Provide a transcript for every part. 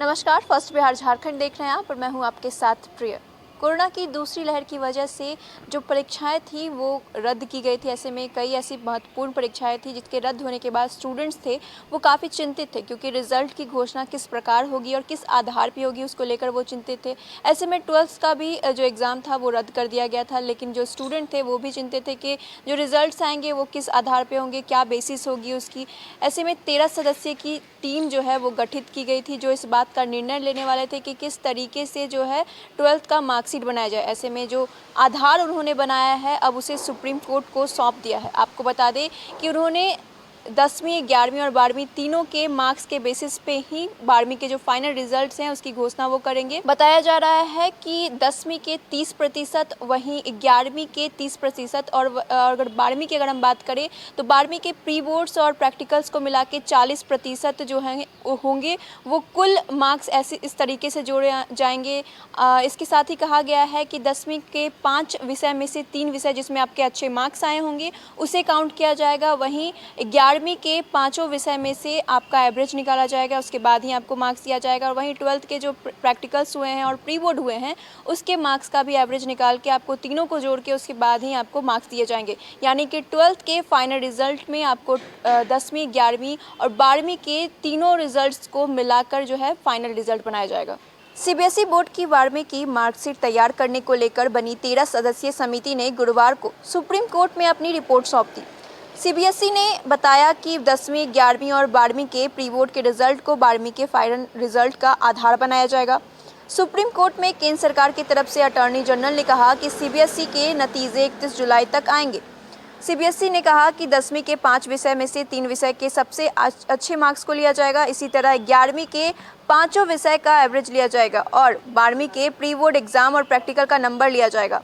नमस्कार, फर्स्ट बिहार झारखंड देख रहे हैं आप और मैं हूं आपके साथ प्रिय। कोरोना की दूसरी लहर की वजह से जो परीक्षाएं थी वो रद्द की गई थी। ऐसे में कई ऐसी महत्वपूर्ण परीक्षाएं थी जिसके रद्द होने के बाद स्टूडेंट्स थे वो काफ़ी चिंतित थे, क्योंकि रिजल्ट की घोषणा किस प्रकार होगी और किस आधार पर होगी उसको लेकर वो चिंतित थे। ऐसे में 12th का भी जो एग्ज़ाम था वो रद्द कर दिया गया था, लेकिन जो स्टूडेंट थे वो भी चिंतित थे कि जो रिजल्ट्स आएंगे वो किस आधार पर होंगे, क्या बेसिस होगी उसकी। ऐसे में 13 सदस्यीय की टीम जो है वो गठित की गई थी, जो इस बात का निर्णय लेने वाले थे कि किस तरीके से जो है 12th का मार्कशीट बनाया जाए। ऐसे में जो आधार उन्होंने बनाया है अब उसे सुप्रीम कोर्ट को सौंप दिया है। आपको बता दें कि उन्होंने 10वीं, 11वीं और 12वीं तीनों के मार्क्स के बेसिस पे ही 12वीं के जो फाइनल रिजल्ट्स हैं उसकी घोषणा वो करेंगे। बताया जा रहा है कि 10वीं के 30%, वहीं 11वीं के 30% और अगर 12वीं की अगर हम बात करें तो 12वीं के प्री बोर्ड्स और प्रैक्टिकल्स को मिला के 40% जो हैं होंगे वो कुल मार्क्स ऐसे इस तरीके से जोड़े जाएंगे। इसके साथ ही कहा गया है कि 10वीं के 5 विषय में से 3 विषय जिसमें आपके अच्छे मार्क्स आए होंगे उसे काउंट किया जाएगा। वहीं 11वीं के 5 विषय में से आपका एवरेज निकाला जाएगा, उसके बाद ही आपको मार्क्स दिया जाएगा। और वहीं 12th के जो प्रैक्टिकल्स हुए हैं और प्री बोर्ड हुए हैं उसके मार्क्स का भी एवरेज निकाल के आपको तीनों को जोड़ के उसके बाद ही आपको मार्क्स दिए जाएंगे। यानी कि 12th के फाइनल रिजल्ट में आपको 10वीं, 11वीं और 12वीं के तीनों रिजल्ट्स को मिलाकर जो है फाइनल रिजल्ट बनाया जाएगा। सीबीएसई बोर्ड की 12वीं की मार्कशीट तैयार करने को लेकर बनी 13 सदस्यीय समिति ने गुरुवार को सुप्रीम कोर्ट में अपनी रिपोर्ट सौंप दी। सीबीएसई ने बताया कि 10वीं, 11वीं और 12वीं के प्री बोर्ड के रिजल्ट को 12वीं के फाइनल रिजल्ट का आधार बनाया जाएगा। सुप्रीम कोर्ट में केंद्र सरकार की तरफ से अटॉर्नी जनरल ने कहा कि सीबीएसई के नतीजे 31 जुलाई तक आएंगे। सीबीएसई ने कहा कि 10वीं के 5 विषय में से 3 विषय के सबसे अच्छे मार्क्स को लिया जाएगा। इसी तरह 11वीं के 5 विषय का एवरेज लिया जाएगा और 12वीं के प्री बोर्ड एग्जाम और प्रैक्टिकल का नंबर लिया जाएगा।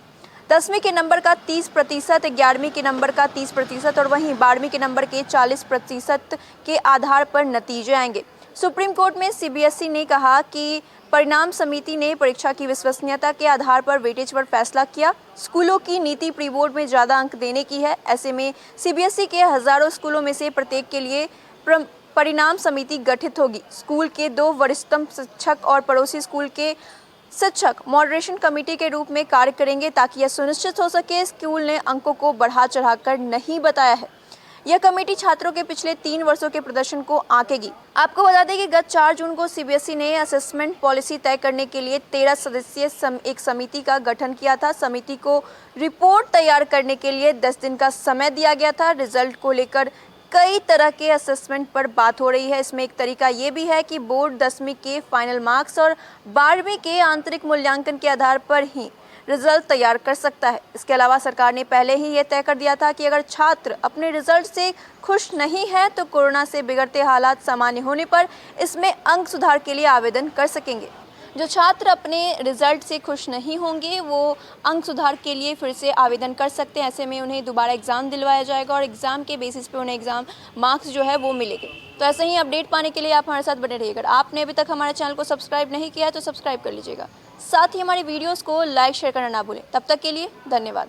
10वीं के नंबर का 30%, 11वीं के नंबर का 30% और वहीं 12वीं के नंबर के 40% के आधार पर नतीजे आएंगे। सुप्रीम कोर्ट में सीबीएसई ने कहा कि परिणाम समिति ने परीक्षा की विश्वसनीयता के आधार पर वेटेज पर फैसला किया। स्कूलों की नीति प्री बोर्ड में ज़्यादा अंक देने की है। ऐसे में सीबीएसई के हज़ारों स्कूलों में से प्रत्येक के लिए परिणाम समिति गठित होगी। स्कूल के 2 वरिष्ठतम शिक्षक और पड़ोसी स्कूल के शिक्षक मॉडरेशन कमेटी के रूप में कार्य करेंगे, ताकि यह सुनिश्चित हो सके स्कूल ने अंकों को बढ़ा चढ़ाकर नहीं बताया है। यह कमेटी छात्रों के पिछले 3 वर्षों के प्रदर्शन को आंकेगी। आपको बता दें कि गत 4 जून को सीबीएसई ने असेसमेंट पॉलिसी तय करने के लिए 13 सदस्यीय एक समिति का गठन किया था। समिति को रिपोर्ट तैयार करने के लिए 10 दिन का समय दिया गया था। रिजल्ट को लेकर कई तरह के असेसमेंट पर बात हो रही है। इसमें एक तरीका ये भी है कि बोर्ड 10वीं के फाइनल मार्क्स और 12वीं के आंतरिक मूल्यांकन के आधार पर ही रिजल्ट तैयार कर सकता है। इसके अलावा सरकार ने पहले ही ये तय कर दिया था कि अगर छात्र अपने रिजल्ट से खुश नहीं है तो कोरोना से बिगड़ते हालात सामान्य होने पर इसमें अंक सुधार के लिए आवेदन कर सकेंगे। जो छात्र अपने रिजल्ट से खुश नहीं होंगे वो अंक सुधार के लिए फिर से आवेदन कर सकते हैं। ऐसे में उन्हें दोबारा एग्ज़ाम दिलवाया जाएगा और एग्ज़ाम के बेसिस पे उन्हें एग्ज़ाम मार्क्स जो है वो मिलेंगे। तो ऐसे ही अपडेट पाने के लिए आप हमारे साथ बने रहिए। अगर आपने अभी तक हमारे चैनल को सब्सक्राइब नहीं किया है तो सब्सक्राइब कर लीजिएगा। साथ ही हमारी वीडियोज़ को लाइक शेयर करना ना भूलें। तब तक के लिए धन्यवाद।